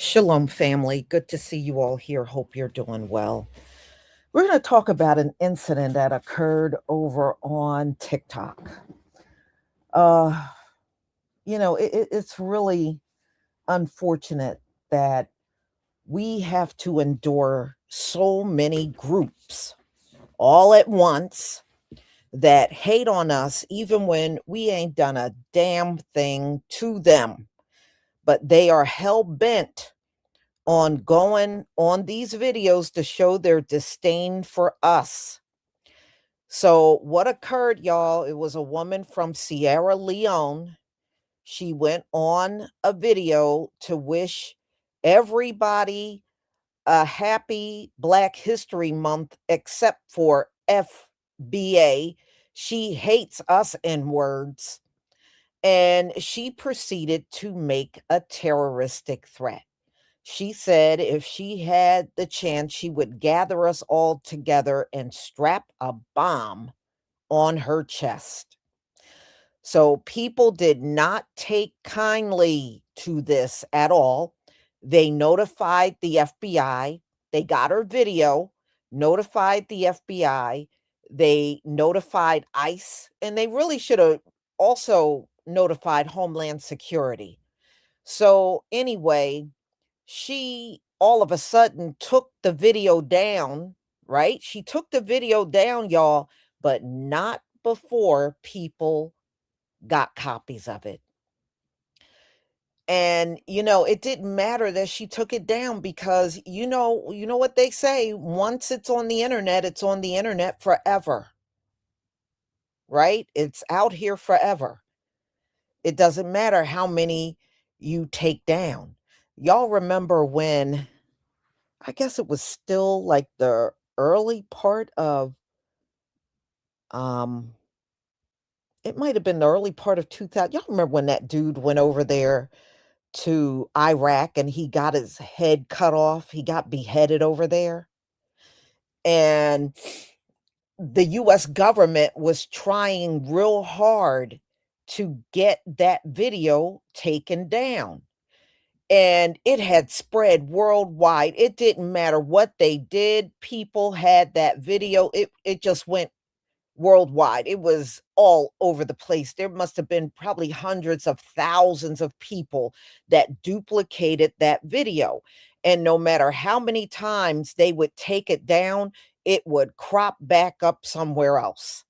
Shalom, family. Good to see you all here. Hope you're doing well. We're going to talk about an incident that occurred over on TikTok. Uh, it's really unfortunate that we have to endure so many groups all at once that hate on us, even when we ain't done a damn thing to them. But they are hell bent on going on these videos to show their disdain for us. So, what occurred, y'all? It was a woman from Sierra Leone. She went on a video to wish everybody a happy Black History Month except for FBA. She hates us in words. And she proceeded to make a terroristic threat. She said if she had the chance, she would gather us all together and strap a bomb on her chest. So people did not take kindly to this at all. They notified the FBI. They got her video, notified the FBI. They notified ICE, and they really should have also notified Homeland Security. So, anyway, she all of a sudden took the video down, right? She took the video down, y'all, but not before people got copies of it. And it didn't matter that she took it down because you know what they say, once it's on the internet, it's on the internet forever. Right? It's out here forever. It doesn't matter how many you take down. Y'all remember when I guess it was still like the early part of um it might have been the early part of 2000. Y'all remember when that dude went over there to Iraq and he got his head cut off? He got beheaded over there. And the US government was trying real hard to get that video taken down. And it had spread worldwide. It didn't matter what they did. People had that video. It just went worldwide. It was all over the place. There must have been probably hundreds of thousands of people that duplicated that video. And no matter how many times they would take it down, it would crop back up somewhere else.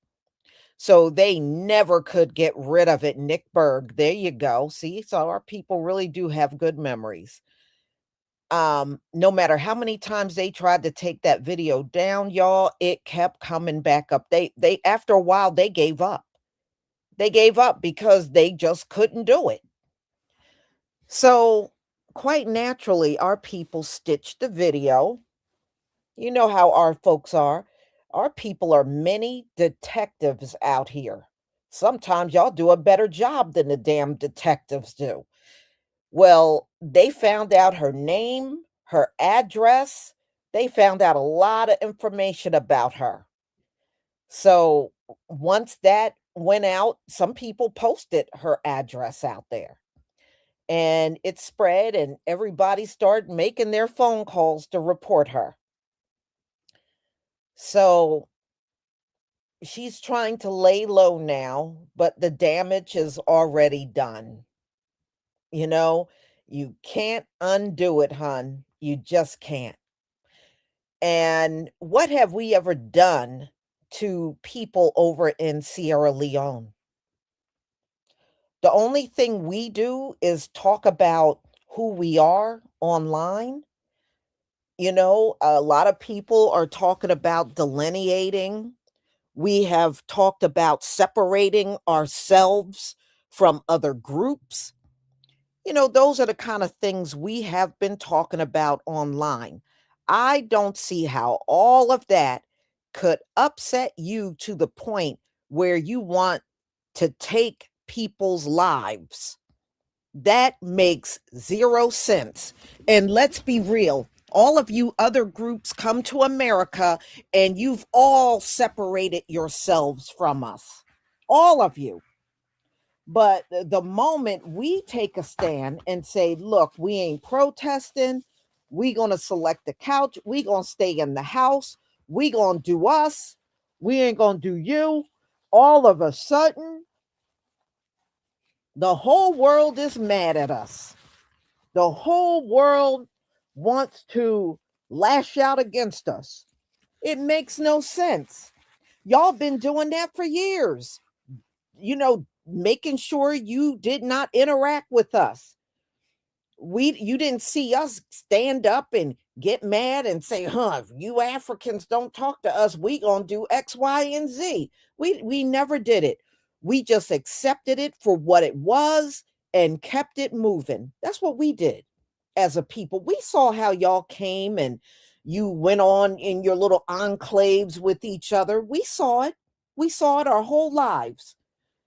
So they never could get rid of it. Nick Berg, there you go. See, so our people really do have good memories. No matter how many times they tried to take that video down, y'all, it kept coming back up. They after a while they gave up. They gave up because they just couldn't do it. So, quite naturally, our people stitched the video. You know how our folks are. Our people are many detectives out here. Sometimes y'all do a better job than the damn detectives do. Well, they found out her name, her address. They found out a lot of information about her. So once that went out, some people posted her address out there and it spread, and everybody started making their phone calls to report her. So she's trying to lay low now, but the damage is already done. You know, you can't undo it, hun. You just can't. And what have we ever done to people over in Sierra Leone? The only thing we do is talk about who we are online. A lot of people are talking about delineating. We have talked about separating ourselves from other groups. Those are the kind of things we have been talking about online. I don't see how all of that could upset you to the point where you want to take people's lives. That makes zero sense. And let's be real. All of you other groups come to America and you've all separated yourselves from us. All of you. But the moment we take a stand and say, look, we ain't protesting, we gonna select the couch, we gonna stay in the house, we gonna do us, we ain't gonna do you, all of a sudden, the whole world is mad at us. The whole world wants to lash out against us. It makes no sense. Y'all been doing that for years. Making sure you did not interact with us. You didn't see us stand up and get mad and say, if you Africans don't talk to us, we gonna do X, Y, and Z. We never did it. We just accepted it for what it was and kept it moving. That's what we did as a people. We saw how y'all came and you went on in your little enclaves with each other. We saw it. We saw it our whole lives.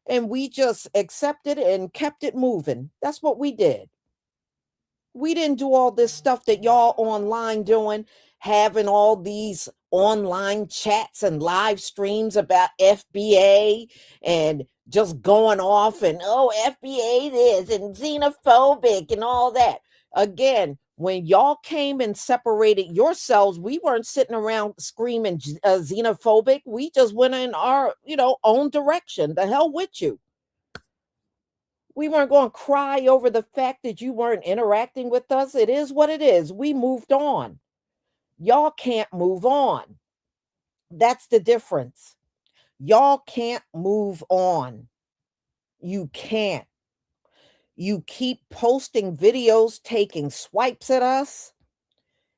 And we just accepted it and kept it moving. That's what we did. We didn't do all this stuff that y'all online doing, having all these online chats and live streams about FBA and just going off and, FBA this and xenophobic and all that. Again, when y'all came and separated yourselves, we weren't sitting around screaming xenophobic. We just went in our, own direction. The hell with you. We weren't going to cry over the fact that you weren't interacting with us. It is what it is. We moved on. Y'all can't move on. That's the difference. Y'all can't move on. You can't. You keep posting videos, taking swipes at us,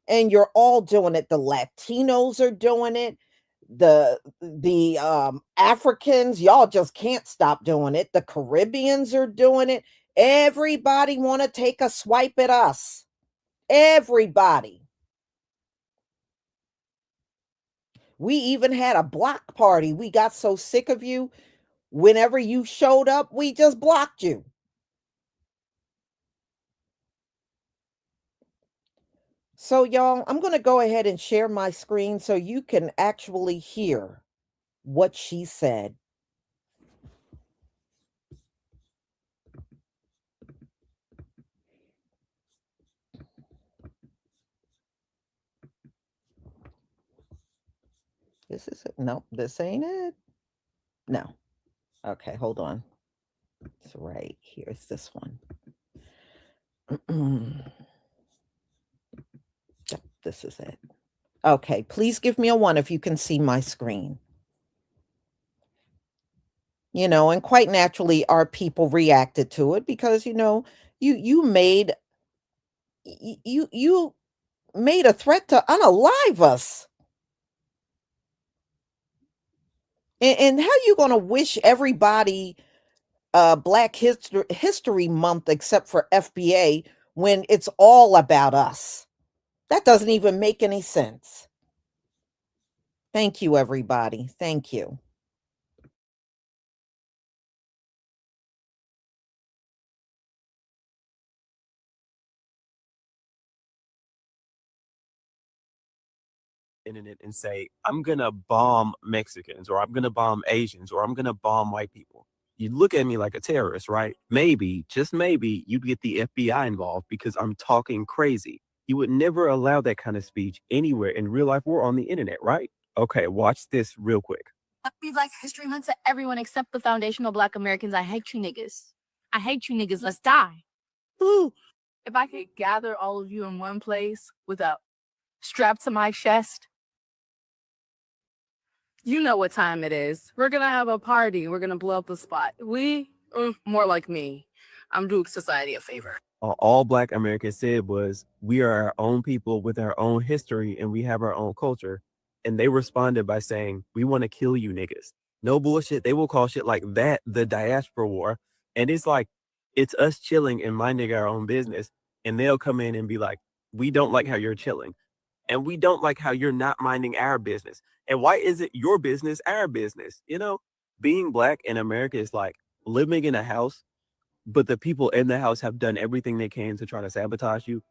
and you're all doing it. The Latinos are doing it. The Africans, y'all just can't stop doing it. The Caribbeans are doing it. Everybody want to take a swipe at us. Everybody. We even had a block party. We got so sick of you. Whenever you showed up, we just blocked you. So, y'all, I'm going to go ahead and share my screen so you can actually hear what she said. This is it. No, this ain't it. No. Okay, hold on. It's right here. It's this one. Yep, this is it. Okay, please give me a 1 if you can see my screen. And quite naturally our people reacted to it because you made you made a threat to unalive us. And how you going to wish everybody Black History Month except for FBA when it's all about us? That doesn't even make any sense. Thank you, everybody. Thank you. Internet and say, I'm going to bomb Mexicans or I'm going to bomb Asians or I'm going to bomb white people. You look at me like a terrorist, right? Maybe, just maybe, you'd get the FBI involved because I'm talking crazy. You would never allow that kind of speech anywhere in real life or on the internet, right? Okay, watch this real quick. Happy Black History Month to everyone except the foundational Black Americans. I hate you niggas. I hate you niggas. Let's die. Ooh. If I could gather all of you in one place with a strap to my chest, you know what time it is. We're gonna have a party. We're gonna blow up the spot. More like me. I'm doing society a favor. All Black Americans said was, we are our own people with our own history and we have our own culture. And they responded by saying, we want to kill you niggas. No bullshit. They will call shit like that the Diaspora War. And it's like, it's us chilling and minding our own business. And they'll come in and be like, we don't like how you're chilling. And we don't like how you're not minding our business. And why is it your business, our business? Being Black in America is like living in a house, but the people in the house have done everything they can to try to sabotage you.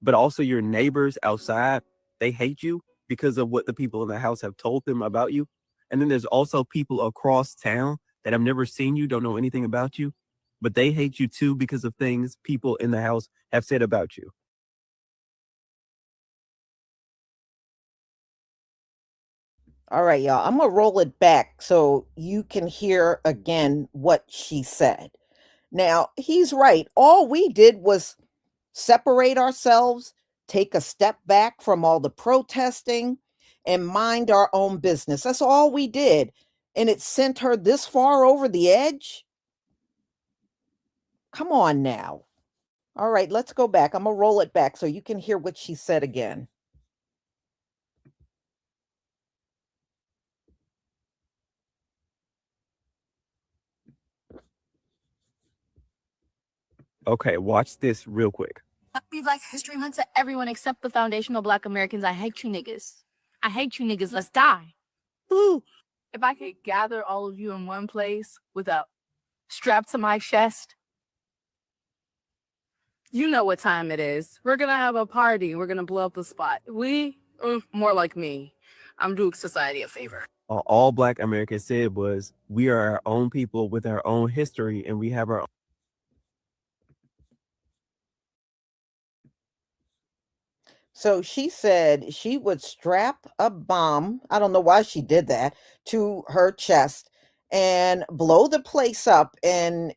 But also your neighbors outside, they hate you because of what the people in the house have told them about you. And then there's also people across town that have never seen you, don't know anything about you, but they hate you too because of things people in the house have said about you. All right, y'all. I'm going to roll it back so you can hear again what she said. Now, he's right. All we did was separate ourselves, take a step back from all the protesting, and mind our own business. That's all we did. And it sent her this far over the edge? Come on now. All right, let's go back. I'm going to roll it back so you can hear what she said again. Okay, watch this real quick. Happy Black History Month to everyone except the foundational Black Americans. I hate you niggas. I hate you niggas. Let's die. Woo. If I could gather all of you in one place with a strap to my chest, you know what time it is. We're gonna have a party. We're gonna blow up the spot. More like me. I'm doing society a favor. All Black Americans said was, we are our own people with our own history, and we have our own. So she said she would strap a bomb, I don't know why she did that, to her chest and blow the place up. And,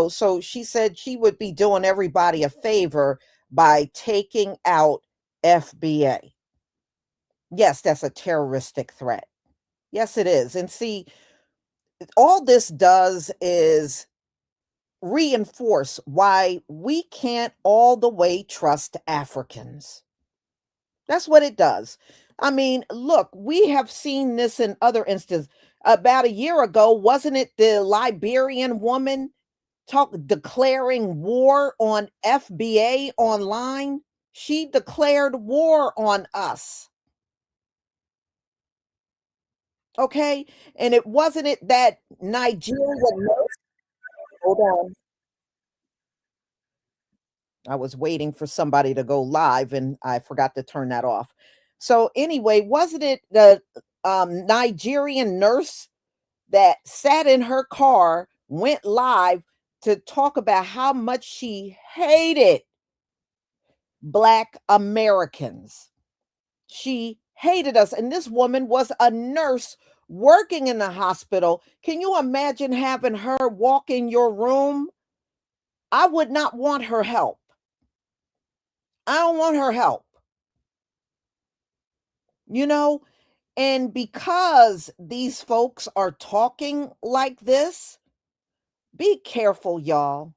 so she said she would be doing everybody a favor by taking out FBA. Yes, that's a terroristic threat. Yes, it is. And see, all this does is reinforce why we can't all the way trust Africans. That's what it does. I mean, look, we have seen this in other instances. About a year ago, wasn't it the Liberian woman declaring war on FBA online? She declared war on us. Okay? And it wasn't it that Nigerian. Hold on. I was waiting for somebody to go live and I forgot to turn that off. So anyway, wasn't it the Nigerian nurse that sat in her car, went live to talk about how much she hated Black Americans? She hated us. And this woman was a nurse working in the hospital. Can you imagine having her walk in your room? I would not want her help. I don't want her help. And because these folks are talking like this, be careful, y'all.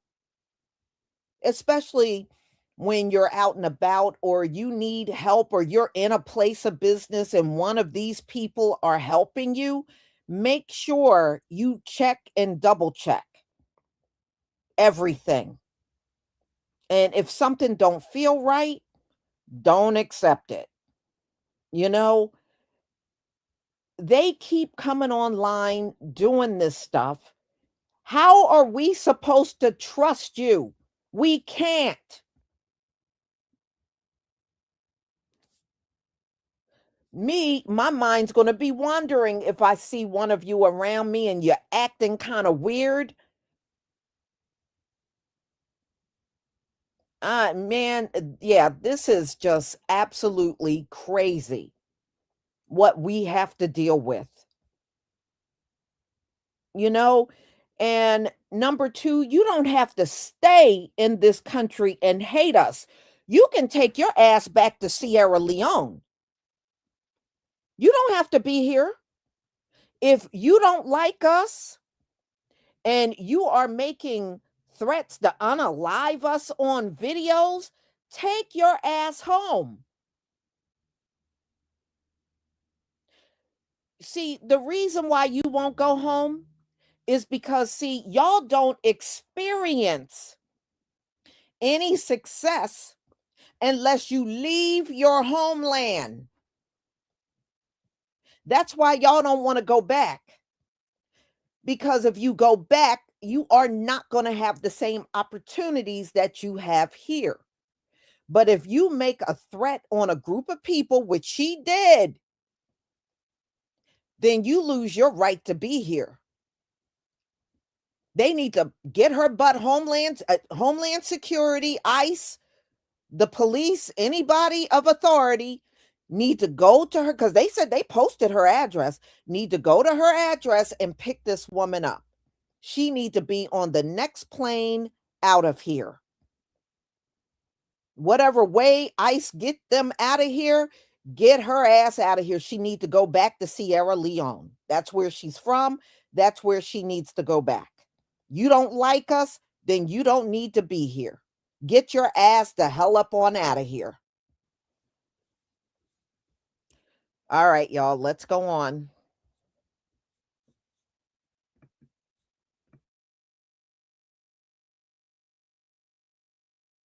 Especially when you're out and about or you need help or you're in a place of business and one of these people are helping you, make sure you check and double check everything. And if something don't feel right, don't accept it. They keep coming online doing this stuff. How are we supposed to trust you? We can't. My mind's going to be wandering if I see one of you around me and you're acting kind of weird. Man, yeah, this is just absolutely crazy what we have to deal with. And number two, you don't have to stay in this country and hate us. You can take your ass back to Sierra Leone. You don't have to be here. If you don't like us and you are making threats to unalive us on videos, take your ass home. See, the reason why you won't go home is because, y'all don't experience any success unless you leave your homeland. That's why y'all don't want to go back. Because if you go back, you are not going to have the same opportunities that you have here. But if you make a threat on a group of people, which she did, then you lose your right to be here. They need to get her butt Homeland Security, ICE, the police, anybody of authority need to go to her, because they said they posted her address, need to go to her address and pick this woman up. She need to be on the next plane out of here. Whatever way ICE get them out of here, get her ass out of here. She need to go back to Sierra Leone. That's where she's from. That's where she needs to go back. You don't like us, then you don't need to be here. Get your ass the hell up on out of here. All right, y'all, let's go on.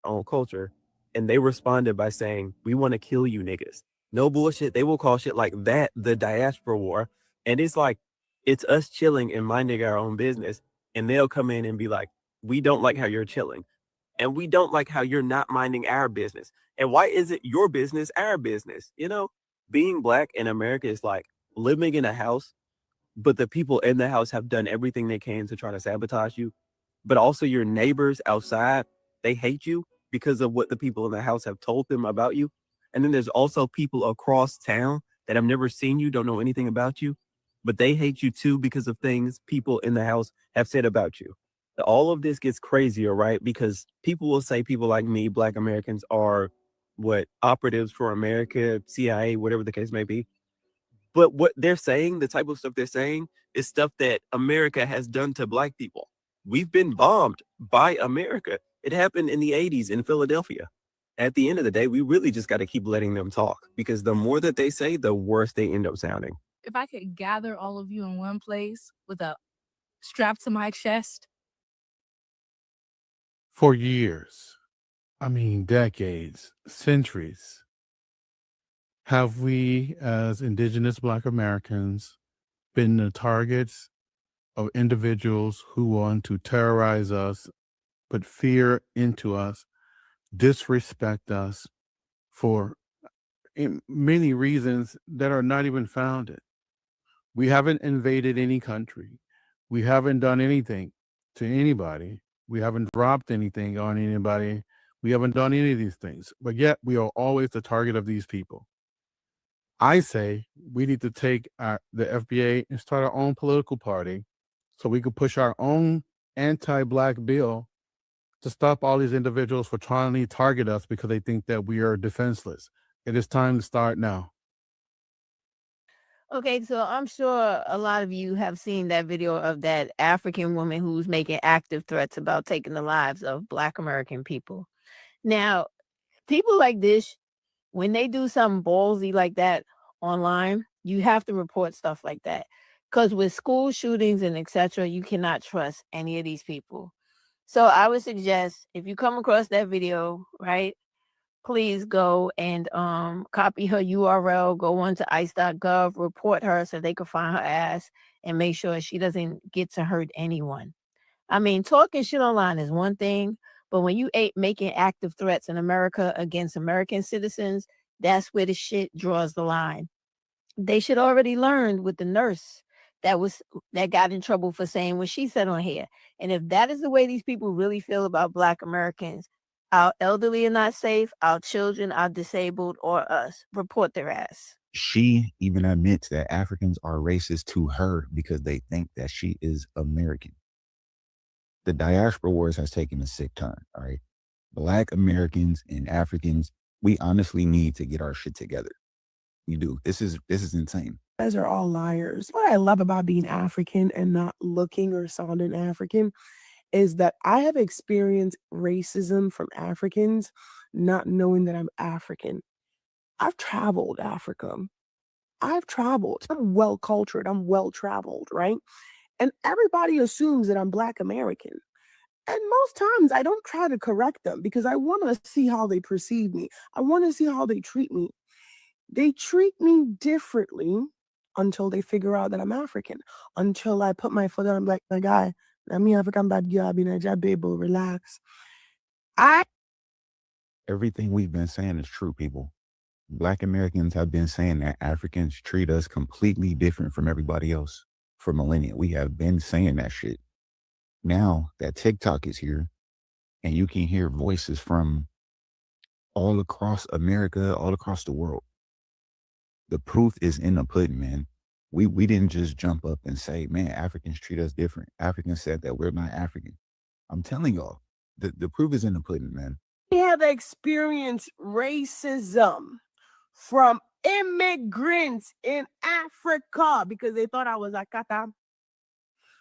Own culture, and they responded by saying, we want to kill you niggas. No bullshit. They will call shit like that the diaspora war. And it's like, it's us chilling and minding our own business. And they'll come in and be like, we don't like how you're chilling. And we don't like how you're not minding our business. And why is it your business, our business? You know, being Black in America is like living in a house, but the people in the house have done everything they can to try to sabotage you. But also your neighbors outside, they hate you because of what the people in the house have told them about you. And then there's also people across town that have never seen you, don't know anything about you, but they hate you too because of things people in the house have said about you. All of this gets crazier, right? Because people will say people like me, Black Americans, are what, operatives for America, CIA, whatever the case may be. But what they're saying, the type of stuff they're saying, is stuff that America has done to Black people. We've been bombed by America. It happened in the 80s in Philadelphia. At the end of the day, we really just got to keep letting them talk, because the more that they say, the worse they end up sounding. If I could gather all of you in one place with a strap to my chest. For years, I mean decades, centuries, have we as indigenous Black Americans been the targets of individuals who want to terrorize us, put fear into us, disrespect us for many reasons that are not even founded. We haven't invaded any country. We haven't done anything to anybody. We haven't dropped anything on anybody. We haven't done any of these things, but yet we are always the target of these people. I say we need to take the FBA and start our own political party so we can push our own anti-Black bill to stop all these individuals for trying to target us because they think that we are defenseless. It is time to start now. Okay, so I'm sure a lot of you have seen that video of that African woman who's making active threats about taking the lives of Black American people. Now, people like this, when they do something ballsy like that online, you have to report stuff like that. Because with school shootings and etc., you cannot trust any of these people. So I would suggest if you come across that video, right, please go and copy her URL, go on to ice.gov, report her so they can find her ass and make sure she doesn't get to hurt anyone. I mean, talking shit online is one thing, but when you ain't making active threats in America against American citizens, that's where the shit draws the line. They should already learned with the nurse that got in trouble for saying what she said on here. And if that is the way these people really feel about Black Americans, our elderly are not safe, our children are disabled, or us, report their ass. She even admits that Africans are racist to her because they think that she is American. The diaspora wars has taken a sick turn, all right? Black Americans and Africans, we honestly need to get our shit together. You do. This is insane. You guys are all liars. What I love about being African and not looking or sounding African is that I have experienced racism from Africans not knowing that I'm African. I've traveled Africa. I've traveled. I'm well cultured. I'm well traveled, right? And everybody assumes that I'm Black American. And most times I don't try to correct them because I want to see how they perceive me. I want to see how they treat me. They treat me differently until they figure out that I'm African. Until I put my foot down and be like, my guy, I'm African bad girl, be Nigeria, baby, relax. Everything we've been saying is true, people. Black Americans have been saying that Africans treat us completely different from everybody else for millennia. We have been saying that shit. Now that TikTok is here and you can hear voices from all across America, all across the world, the proof is in the pudding, man. We didn't just jump up and say, man, Africans treat us different. Africans said that we're not African. I'm telling y'all, the proof is in the pudding, man. We have experienced racism from immigrants in Africa because they thought I was a kata.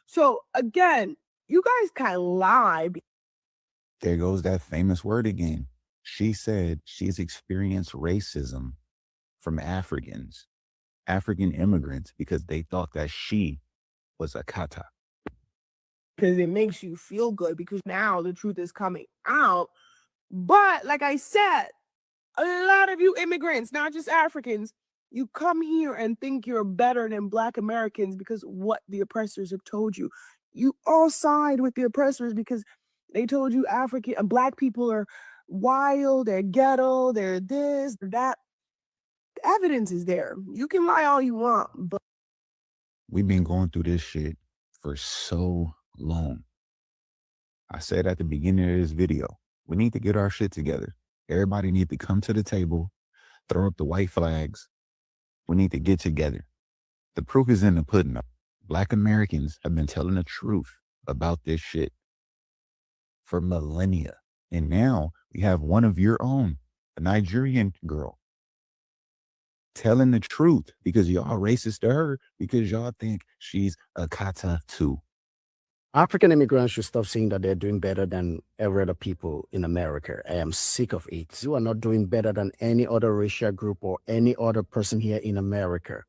So again, you guys kind of lie. There goes that famous word again. She said she's experienced racism from Africans, African immigrants, because they thought that she was a kata. Because it makes you feel good because now the truth is coming out. But like I said, a lot of you immigrants, not just Africans, you come here and think you're better than Black Americans because what the oppressors have told you. You all side with the oppressors because they told you African and Black people are wild, they're ghetto, they're this, they're that. The evidence is there. You can lie all you want, but We've been going through this shit for so long. I said at the beginning of this video, we need to get our shit together. Everybody need to come to the table, throw up the white flags. We need to get together. The proof is in the pudding. Black Americans have been telling the truth about this shit for millennia. And now we have one of your own, a Nigerian girl, telling the truth because y'all racist to her because y'all think she's a kata too. African immigrants should stop saying that they're doing better than every other people in America. I am sick of it. You are not doing better than any other racial group or any other person here in America.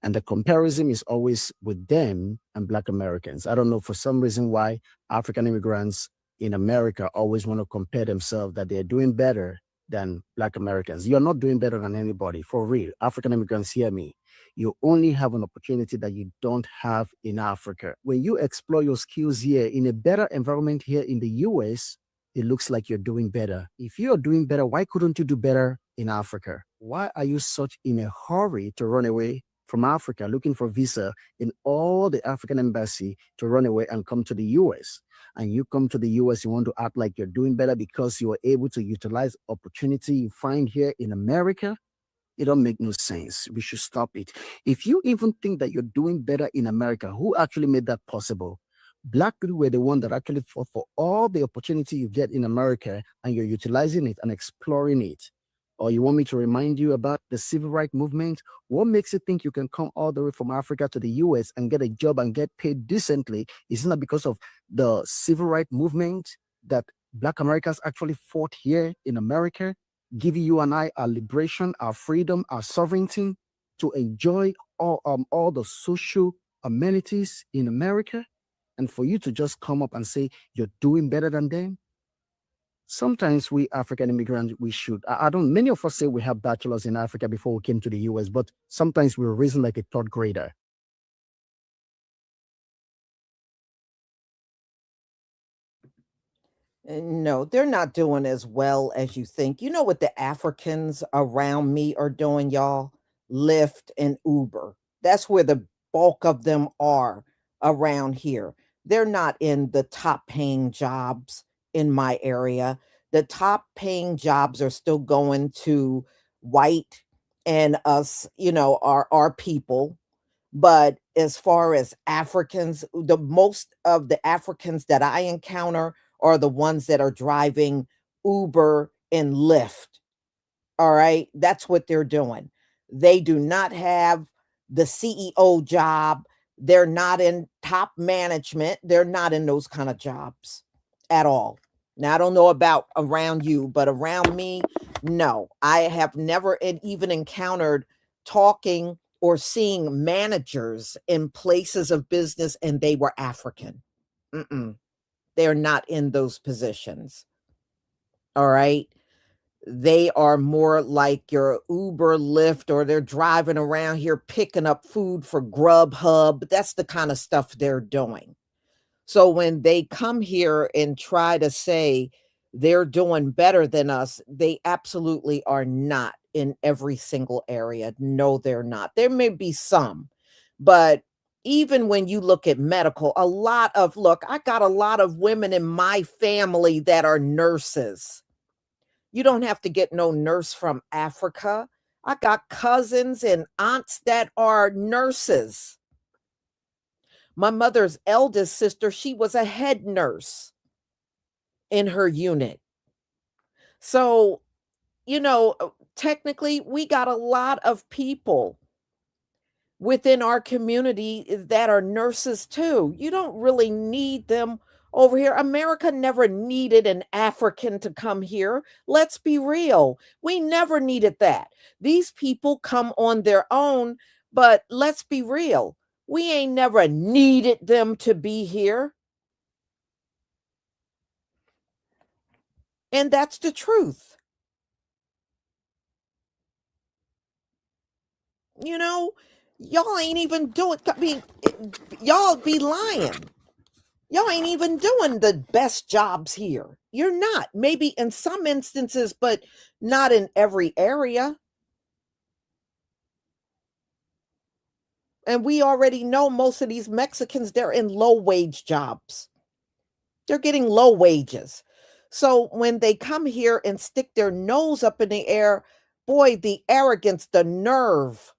And the comparison is always with them and Black Americans. I don't know for some reason why African immigrants in America always want to compare themselves that they're doing better than Black Americans. You're not doing better than anybody, for real. African immigrants, hear me. You only have an opportunity that you don't have in Africa. When you explore your skills here in a better environment here in the US, it looks like you're doing better. If you're doing better, why couldn't you do better in Africa? Why are you such in a hurry to run away from Africa, looking for visa in all the African embassy to run away and come to the US? And you come to the US, you want to act like you're doing better because you are able to utilize opportunity you find here in America? It don't make no sense. We should stop it. If you even think that you're doing better in America, who actually made that possible? Black people were the one that actually fought for all the opportunity you get in America, and you're utilizing it and exploring it. Or you want me to remind you about the civil rights movement? What makes you think you can come all the way from Africa to the US and get a job and get paid decently? Isn't that because of the civil rights movement that Black Americans actually fought here in America, giving you and I our liberation, our freedom, our sovereignty to enjoy all the social amenities in America? And for you to just come up and say you're doing better than them? Sometimes we African immigrants, we should. I don't, many of us say we have bachelors in Africa before we came to the US, but sometimes we reason like a third grader. No, they're not doing as well as you think. You know what the Africans around me are doing, y'all? Lyft and Uber. That's where the bulk of them are around here. They're not in the top paying jobs in my area. The top paying jobs are still going to white and us, our people. But as far as Africans, the most of the Africans that I encounter are the ones that are driving Uber and Lyft. All right. That's what they're doing. They do not have the CEO job. They're not in top management. They're not in those kind of jobs at all. Now, I don't know about around you, but around me, no. I have never even encountered talking or seeing managers in places of business and they were African. Mm-mm. They're not in those positions. All right. They are more like your Uber, Lyft, or they're driving around here picking up food for Grubhub. That's the kind of stuff they're doing. So when they come here and try to say they're doing better than us, they absolutely are not in every single area. No, they're not. There may be some, but even when you look at medical, I got a lot of women in my family that are nurses. You don't have to get no nurse from Africa. I got cousins and aunts that are nurses. My mother's eldest sister, she was a head nurse in her unit. So, technically, we got a lot of people within our community that are nurses too. You don't really need them over here. America never needed an African to come here. Let's be real. We never needed that. These people come on their own, but let's be real. We ain't never needed them to be here. And that's the truth. You know, y'all ain't even doing, y'all be lying. Y'all ain't even doing the best jobs here. You're not. Maybe in some instances, but not in every area. And we already know most of these Mexicans, they're in low wage jobs. They're getting low wages. So when they come here and stick their nose up in the air, boy, the arrogance, the nerve.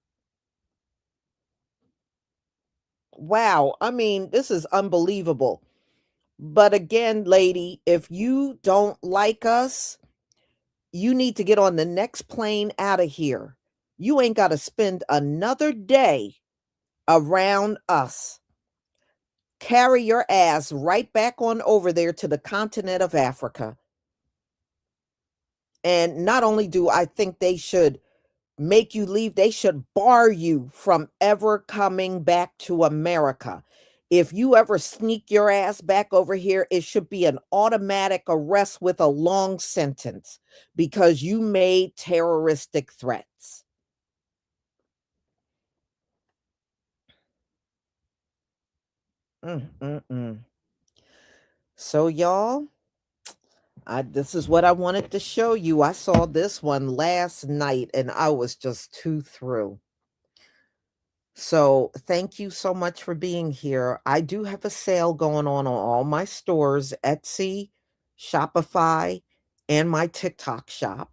Wow. I mean, this is unbelievable. But again, lady, if you don't like us, you need to get on the next plane out of here. You ain't got to spend another day around us. Carry your ass right back on over there to the continent of Africa. And not only do I think they should make you leave, they should bar you from ever coming back to America. If you ever sneak your ass back over here, it should be an automatic arrest with a long sentence because you made terroristic threats. So, y'all, this is what I wanted to show you. I saw this one last night and I was just too through. So thank you so much for being here. I do have a sale going on all my stores, Etsy, Shopify, and my TikTok shop.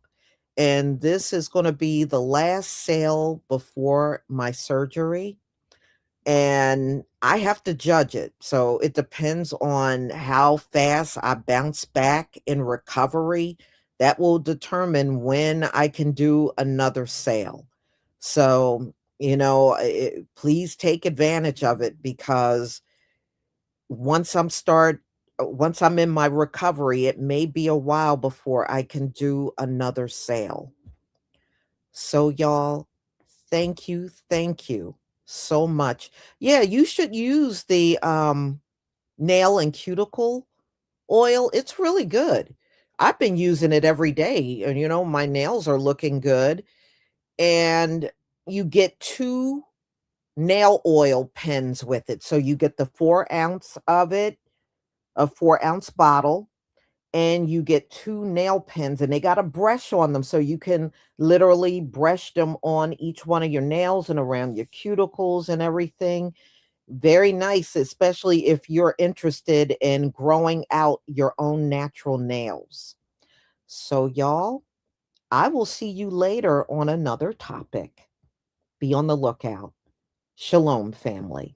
And this is going to be the last sale before my surgery. And I have to judge it. So it depends on how fast I bounce back in recovery. That will determine when I can do another sale. So, please take advantage of it because once once I'm in my recovery, it may be a while before I can do another sale. So y'all, thank you so much. Yeah, you should use the nail and cuticle oil. It's really good. I've been using it every day and my nails are looking good. And you get 2 nail oil pens with it. So you get the 4-ounce of it, a 4-ounce bottle, and you get 2 nail pens and they got a brush on them. So you can literally brush them on each one of your nails and around your cuticles and everything. Very nice, especially if you're interested in growing out your own natural nails. So y'all, I will see you later on another topic. Be on the lookout. Shalom, family.